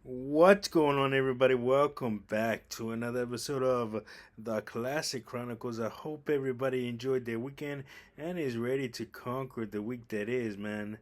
What's going on, everybody? Welcome back to another episode of the Classic Chronicles. I hope everybody enjoyed their weekend and is ready to conquer the week that is, man.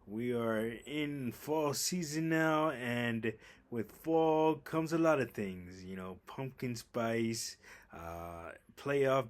We are in fall season now, and with fall comes a lot of things. Pumpkin spice, playoff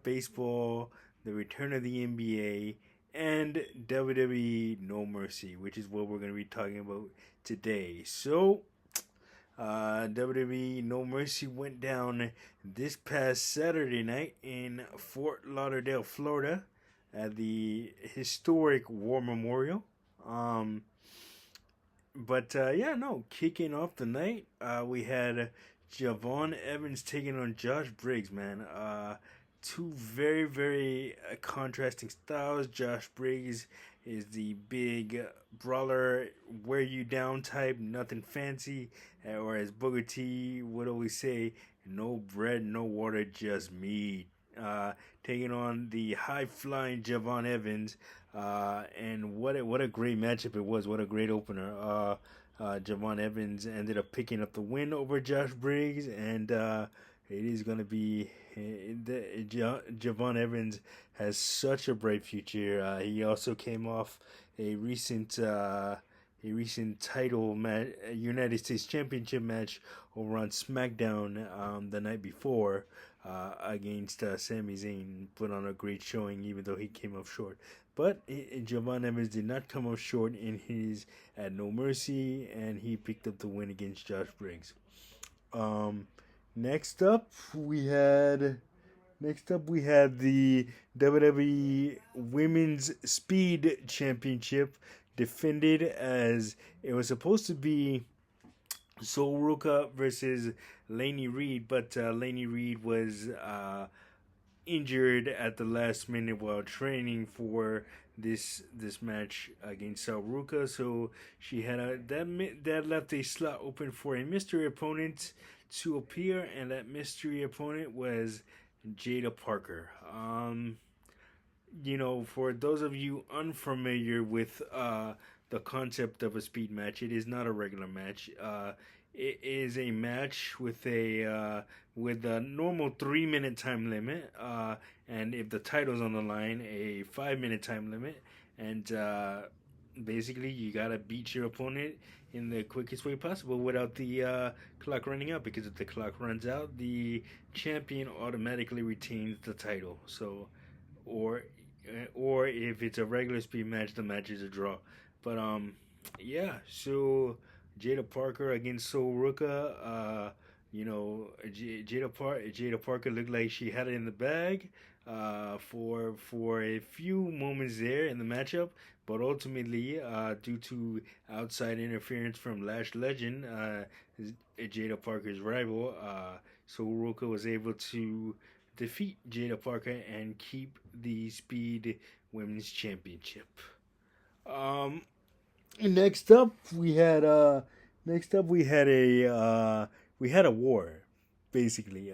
baseball, the return of the NBA, and WWE No Mercy, which is what we're going to be talking about today. So, WWE No Mercy went down this past Saturday night in Fort Lauderdale, Florida, at the historic War Memorial. Um, but no, kicking off the night, we had Javon Evans taking on Josh Briggs, man. Two very, very contrasting styles. Josh Briggs is the big brawler, wear you down type, nothing fancy, or as Booker T would always say, no bread, no water, just meat. Taking on the high flying Javon Evans, and what a great matchup it was. What a great opener. Javon Evans ended up picking up the win over Josh Briggs, and it is going to be Javon Evans has such a bright future. He also came off a recent title match, United States Championship match over on SmackDown the night before against Sami Zayn. Put on a great showing, even though he came up short. But Javon Evans did not come up short in his at No Mercy, and he picked up the win against Josh Briggs. Um, next up, we had the WWE Women's Speed Championship, defended as it was supposed to be Sol Ruka versus Laney Reed, but Laney Reed was injured at the last minute while training for this match against Sol Ruka. So she had that left a slot open for a mystery opponent to appear, and that mystery opponent was Jada Parker. For those of you unfamiliar with the concept of a speed match, it is not a regular match. It is a match with a normal 3 minute time limit, and if the title's on the line, a 5 minute time limit, and basically you gotta beat your opponent in the quickest way possible without the clock running out. Because if the clock runs out, the champion automatically retains the title. So, or or if it's a regular speed match, the match is a draw. But yeah. So Jada Parker against Sol Ruka. Jada Parker looked like she had it in the bag for a few moments there in the matchup, but ultimately, due to outside interference from Lash Legend, Jada Parker's rival, Sol Ruka was able to defeat Jada Parker and keep the Speed Women's Championship. Um, next up, we had a war, basically.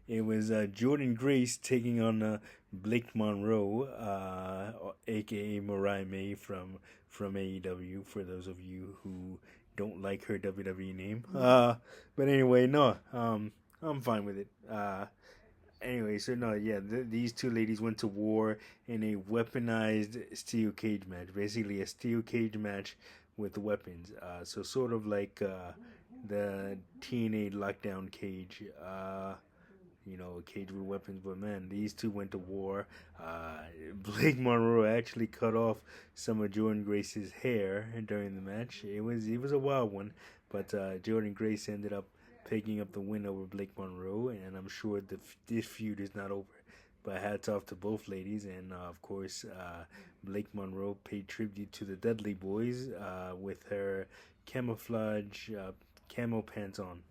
It was Jordan Grace taking on Blake Monroe, aka Mariah May from AEW. For those of you who don't like her WWE name, but anyway, no, I'm fine with it. Anyway, so no, yeah, these two ladies went to war in a weaponized steel cage match. Basically, a steel cage match with weapons. So sort of like the TNA lockdown cage. A cage with weapons. But man, these two went to war. Blake Monroe actually cut off some of Jordan Grace's hair during the match. It was a wild one, but Jordan Grace ended up picking up the win over Blake Monroe, and I'm sure this feud is not over. But hats off to both ladies, and of course, Blake Monroe paid tribute to the Dudley Boys with her camouflage camo pants on.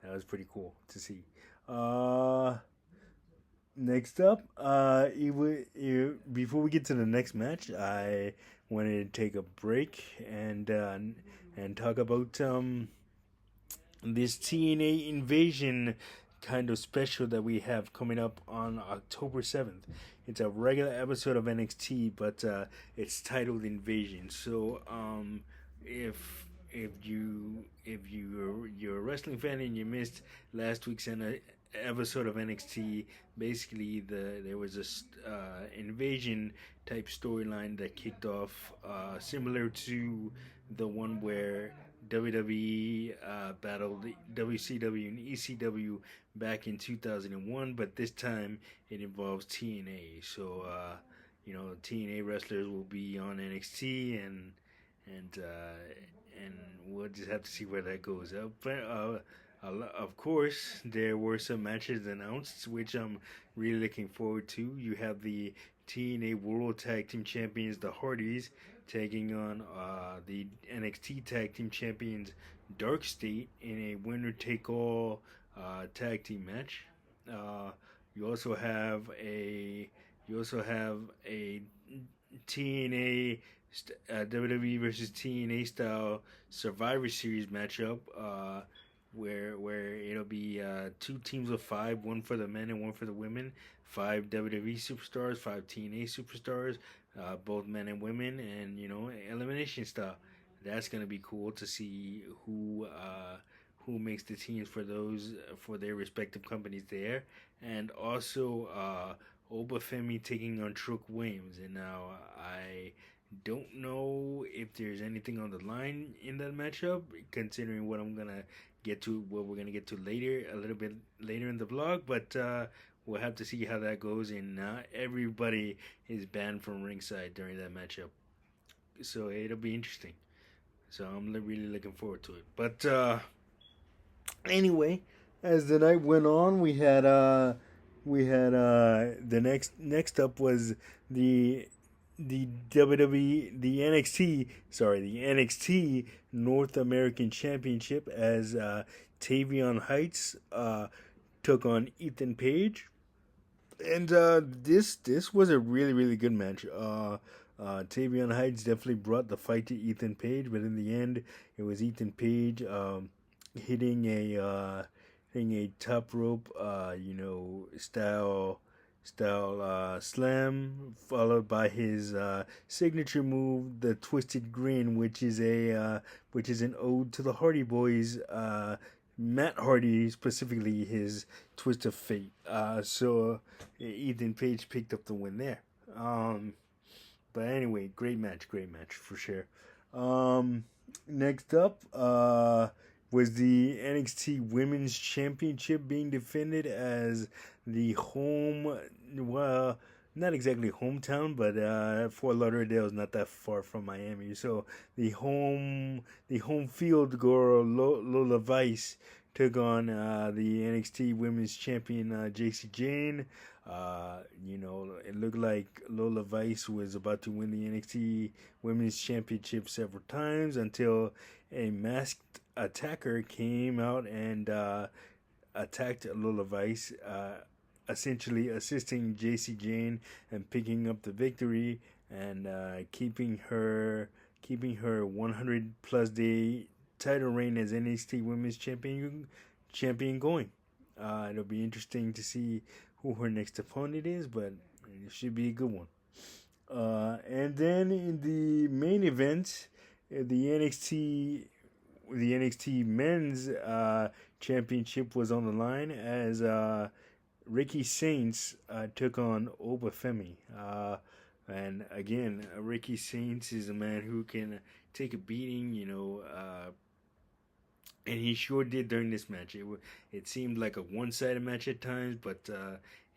That was pretty cool to see. Uh, Next up, before we get to the next match, I wanted to take a break and talk about this TNA Invasion kind of special that we have coming up on October 7th. It's a regular episode of NXT, but it's titled Invasion. So if you're a wrestling fan and you missed last week's episode of NXT, basically there was a invasion type storyline that kicked off, similar to the one where WWE battled WCW and ECW back in 2001, but this time it involves TNA. So TNA wrestlers will be on NXT, and and we'll just have to see where that goes. Of course, there were some matches announced, which I'm really looking forward to. You have the TNA World Tag Team Champions, the Hardys, tagging on the NXT Tag Team Champions, Dark State, in a winner-take-all tag team match. Uh, you also have a TNA WWE versus TNA style Survivor Series matchup, where it'll be two teams of five, one for the men and one for the women. Five WWE superstars, five TNA superstars, both men and women, and elimination style. That's gonna be cool to see who makes the teams for those for their respective companies there, and also Obafemi taking on Trook Williams. And now I don't know if there's anything on the line in that matchup, considering what we're gonna get to later, a little bit later in the vlog. But we'll have to see how that goes. And everybody is banned from ringside during that matchup, so it'll be interesting. So I'm really looking forward to it. But anyway, as the night went on, we had the next up was the the NXT North American Championship, as Tavion Heights took on Ethan Page, and this was a really good match. Tavion Heights definitely brought the fight to Ethan Page, but in the end, it was Ethan Page hitting a top rope, style slam, followed by his signature move, the Twisted Grin, which is an ode to the Hardy Boys. Matt Hardy, specifically his Twist of Fate. So Ethan Page picked up the win there. But anyway, great match for sure. Next up was the NXT Women's Championship being defended, as the not exactly hometown, but Fort Lauderdale is not that far from Miami. So the home field girl, Lola Vice, took on the NXT Women's Champion, JC Jane. It looked like Lola Vice was about to win the NXT Women's Championship several times, until a masked attacker came out and attacked Lola Vice, essentially assisting JC Jane and picking up the victory, and keeping her 100 plus day title reign as NXT Women's Champion going. It'll be interesting to see who her next opponent is, but it should be a good one. And then in the main event, the NXT Men's Championship was on the line, as Ricky Saints took on Obafemi. And again, Ricky Saints is a man who can take a beating, and he sure did during this match. It seemed like a one-sided match at times, but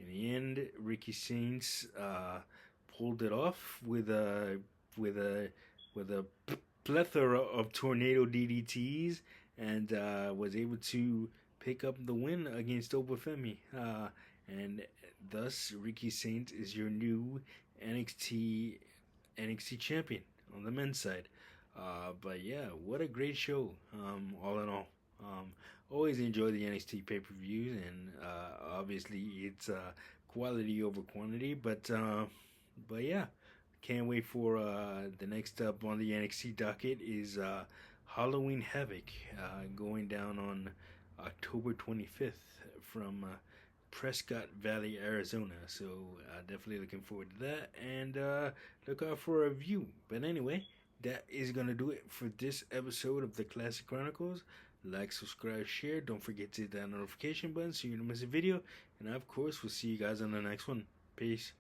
in the end, Ricky Saints pulled it off with a plethora of tornado DDTs, and was able to pick up the win against Obafemi. And thus, Ricky Saints is your new NXT champion on the men's side. But yeah, what a great show, all in all. Always enjoy the NXT pay-per-views, and obviously it's quality over quantity, but yeah, can't wait for the next up on the NXT docket is Halloween Havoc, going down on October 25th from Prescott Valley, Arizona. So definitely looking forward to that, and look out for a review. But anyway, that is gonna do it for this episode of the Classic Chronicles. Like, subscribe, share. Don't forget to hit that notification button so you don't miss a video. And of course, we'll see you guys on the next one. Peace.